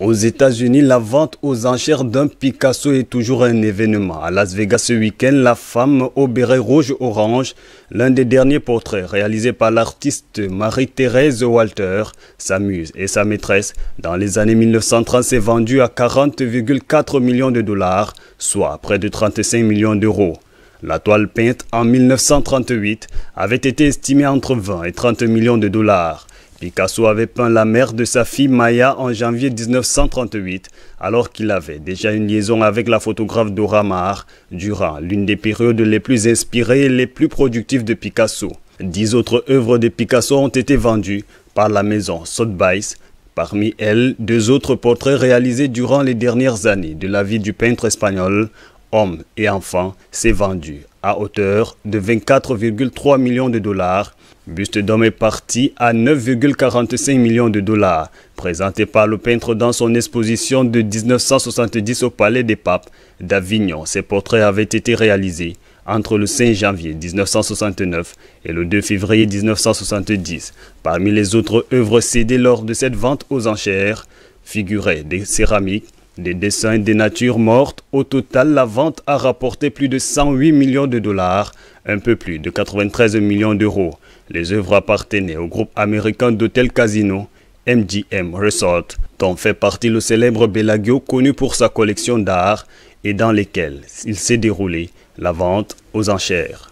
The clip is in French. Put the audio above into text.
Aux États-Unis, la vente aux enchères d'un Picasso est toujours un événement. À Las Vegas ce week-end, la femme au béret rouge-orange, l'un des derniers portraits réalisés par l'artiste Marie-Thérèse Walter, s'amuse et sa maîtresse, dans les années 1930, s'est vendue à 40,4 millions de dollars, soit près de 35 millions d'euros. La toile peinte en 1938 avait été estimée entre 20 et 30 millions de dollars. Picasso avait peint la mère de sa fille Maya en janvier 1938, alors qu'il avait déjà une liaison avec la photographe Dora Maar durant l'une des périodes les plus inspirées et les plus productives de Picasso. 10 autres œuvres de Picasso ont été vendues par la maison Sotheby's. Parmi elles, 2 autres portraits réalisés durant les dernières années de la vie du peintre espagnol, Homme et enfant, s'est vendu à hauteur de 24,3 millions de dollars. Buste d'homme est parti à 9,45 millions de dollars, présenté par le peintre dans son exposition de 1970 au Palais des Papes d'Avignon. Ces portraits avaient été réalisés entre le 5 janvier 1969 et le 2 février 1970. Parmi les autres œuvres cédées lors de cette vente aux enchères figuraient des céramiques, des dessins des natures mortes. Au total, la vente a rapporté plus de 108 millions de dollars, un peu plus de 93 millions d'euros. Les œuvres appartenaient au groupe américain d'hôtels Casino, MGM Resort, dont fait partie le célèbre Bellagio, connu pour sa collection d'art et dans lesquels il s'est déroulé la vente aux enchères.